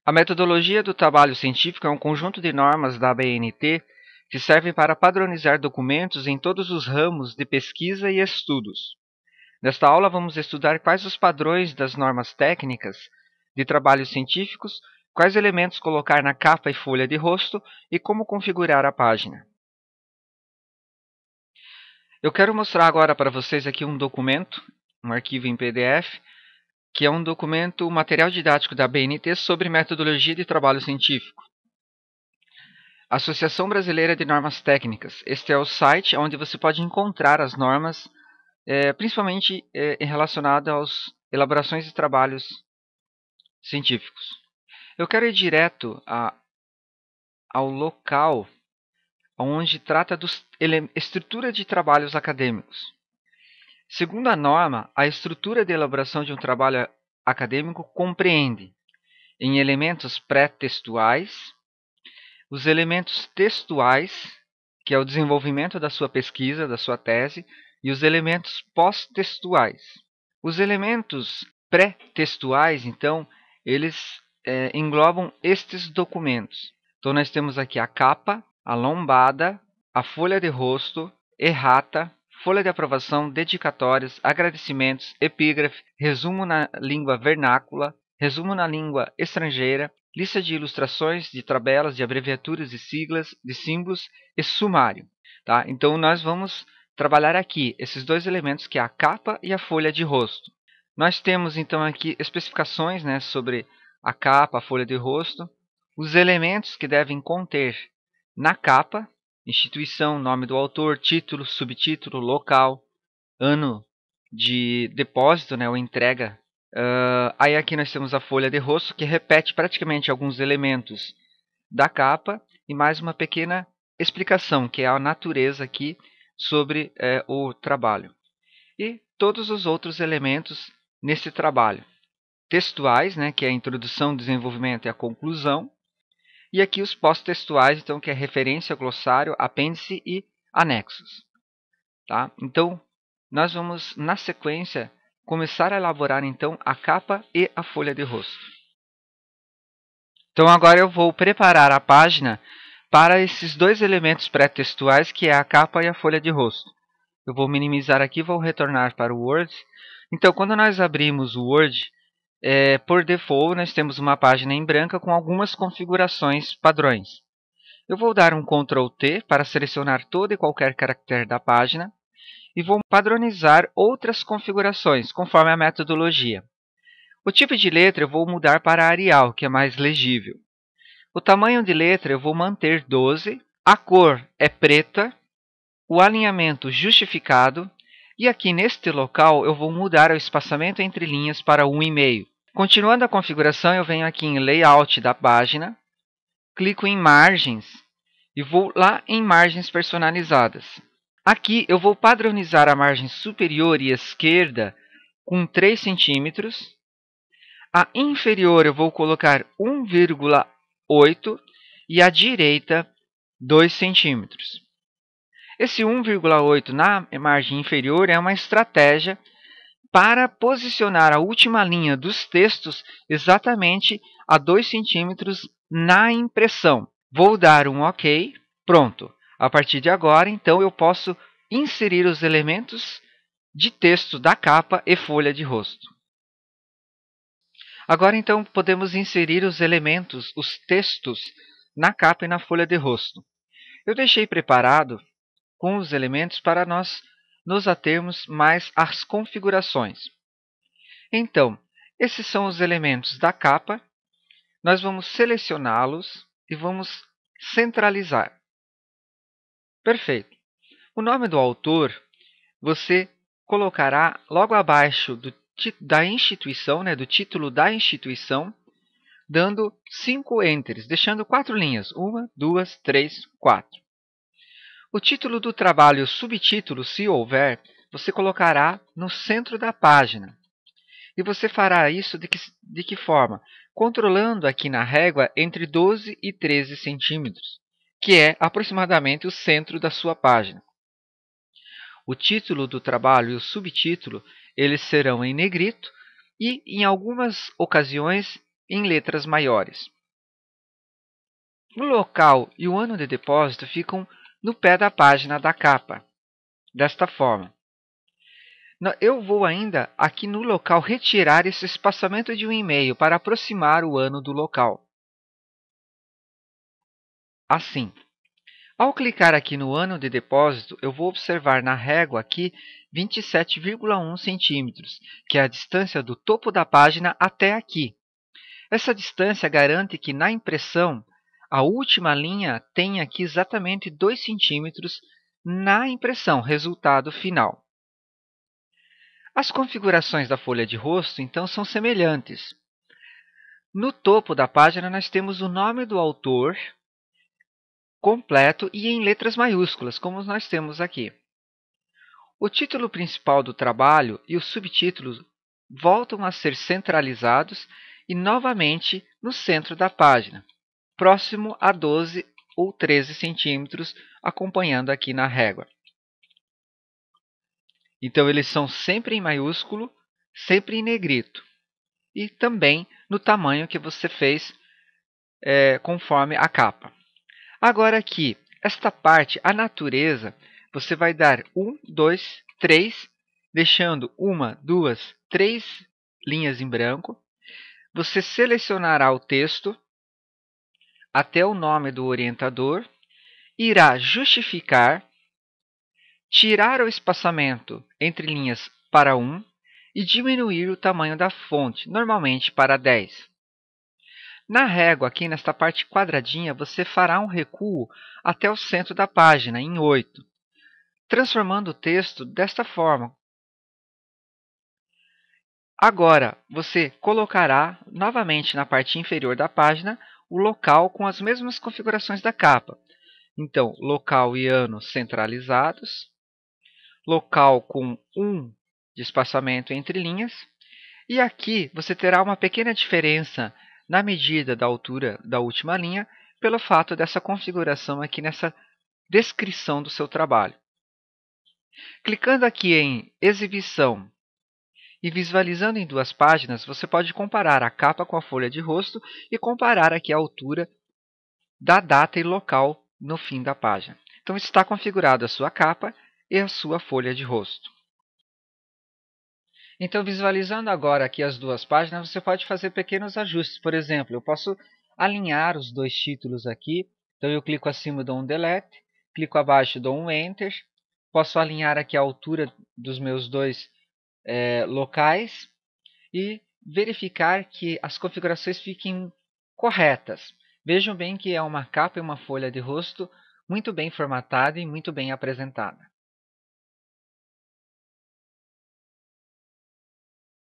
A metodologia do trabalho científico é um conjunto de normas da ABNT que servem para padronizar documentos em todos os ramos de pesquisa e estudos. Nesta aula, vamos estudar quais os padrões das normas técnicas de trabalhos científicos, quais elementos colocar na capa e folha de rosto e como configurar a página. Eu quero mostrar agora para vocês aqui um documento, um arquivo em PDF, que é um documento, um material didático da ABNT sobre metodologia de trabalho científico. Associação Brasileira de Normas Técnicas. Este é o site onde você pode encontrar as normas, principalmente relacionadas às elaborações de trabalhos científicos. Eu quero ir direto ao local onde trata da estrutura de trabalhos acadêmicos. Segundo a norma, a estrutura de elaboração de um trabalho acadêmico compreende em elementos pré-textuais, os elementos textuais, que é o desenvolvimento da sua pesquisa, da sua tese, e os elementos pós-textuais. Os elementos pré-textuais, então, eles englobam estes documentos. Então, nós temos aqui a capa, a lombada, a folha de rosto, errata, folha de aprovação, dedicatórias, agradecimentos, epígrafe, resumo na língua vernácula, resumo na língua estrangeira, lista de ilustrações, de tabelas, de abreviaturas, de siglas, de símbolos e sumário. Tá? Então, nós vamos trabalhar aqui esses dois elementos, que é a capa e a folha de rosto. Nós temos, então, aqui especificações, né, sobre a capa, a folha de rosto, os elementos que devem conter na capa, instituição, nome do autor, título, subtítulo, local, ano de depósito, né, ou entrega. Aí aqui nós temos a folha de rosto, que repete praticamente alguns elementos da capa e mais uma pequena explicação, que é a natureza aqui sobre o trabalho. E todos os outros elementos nesse trabalho. Textuais, né, que é a introdução, desenvolvimento e a conclusão. E aqui os pós-textuais, então, que é referência, glossário, apêndice e anexos. Tá? Então, nós vamos, na sequência, começar a elaborar, então, a capa e a folha de rosto. Então, agora eu vou preparar a página para esses dois elementos pré-textuais, que é a capa e a folha de rosto. Eu vou minimizar aqui e vou retornar para o Word. Então, quando nós abrimos o Word, por default, nós temos uma página em branco com algumas configurações padrões. Eu vou dar um Ctrl T para selecionar todo e qualquer caractere da página e vou padronizar outras configurações, conforme a metodologia. O tipo de letra eu vou mudar para Arial, que é mais legível. O tamanho de letra eu vou manter 12, a cor é preta, o alinhamento justificado, e aqui neste local eu vou mudar o espaçamento entre linhas para 1,5. Continuando a configuração, eu venho aqui em Layout da página, clico em Margens e vou lá em Margens Personalizadas. Aqui eu vou padronizar a margem superior e esquerda com 3 cm. A inferior eu vou colocar 1,8 e a direita 2 cm. Esse 1,8 na margem inferior é uma estratégia para posicionar a última linha dos textos exatamente a 2 cm na impressão. Vou dar um OK. Pronto. A partir de agora, então, eu posso inserir os elementos de texto da capa e folha de rosto. Agora, então, podemos inserir os elementos, os textos, na capa e na folha de rosto. Eu deixei preparado com os elementos para nós nos atermos mais às configurações. Então, esses são os elementos da capa. Nós vamos selecioná-los e vamos centralizar. Perfeito. O nome do autor você colocará logo abaixo da instituição, né, do título da instituição, dando 5 enters, deixando 4 linhas. 1, 2, 3, 4. O título do trabalho e o subtítulo, se houver, você colocará no centro da página. E você fará isso de que forma? Controlando aqui na régua entre 12 e 13 centímetros, que é aproximadamente o centro da sua página. O título do trabalho e o subtítulo eles serão em negrito e, em algumas ocasiões, em letras maiores. O local e o ano de depósito ficam no pé da página da capa, desta forma. Eu vou ainda aqui no local retirar esse espaçamento de um e-mail para aproximar o ano do local. Assim. Ao clicar aqui no ano de depósito, eu vou observar na régua aqui 27,1 centímetros, que é a distância do topo da página até aqui. Essa distância garante que na impressão, a última linha tenha aqui exatamente 2 centímetros na impressão, resultado final. As configurações da folha de rosto, então, são semelhantes. No topo da página, nós temos o nome do autor completo e em letras maiúsculas, como nós temos aqui. O título principal do trabalho e os subtítulos voltam a ser centralizados e novamente no centro da página, próximo a 12 ou 13 centímetros, acompanhando aqui na régua. Então, eles são sempre em maiúsculo, sempre em negrito. E também no tamanho que você fez conforme a capa. Agora aqui, esta parte, a natureza, você vai dar 1, 2, 3, deixando 1, 2, 3 linhas em branco. Você selecionará o texto até o nome do orientador, irá justificar, tirar o espaçamento entre linhas para 1 e diminuir o tamanho da fonte, normalmente para 10. Na régua, aqui nesta parte quadradinha, você fará um recuo até o centro da página, em 8, transformando o texto desta forma. Agora, você colocará novamente na parte inferior da página o local com as mesmas configurações da capa. Então, local e ano centralizados, local com 1 de espaçamento entre linhas, e aqui você terá uma pequena diferença na medida da altura da última linha, pelo fato dessa configuração aqui nessa descrição do seu trabalho. Clicando aqui em Exibição e visualizando em 2 páginas, você pode comparar a capa com a folha de rosto e comparar aqui a altura da data e local no fim da página. Então, está configurada a sua capa e a sua folha de rosto. Então, visualizando agora aqui as 2 páginas, você pode fazer pequenos ajustes. Por exemplo, eu posso alinhar os 2 títulos aqui. Então, eu clico acima e dou um Delete, clico abaixo e dou um Enter. Posso alinhar aqui a altura dos meus 2 locais e verificar que as configurações fiquem corretas. Vejam bem que é uma capa e uma folha de rosto muito bem formatada e muito bem apresentada.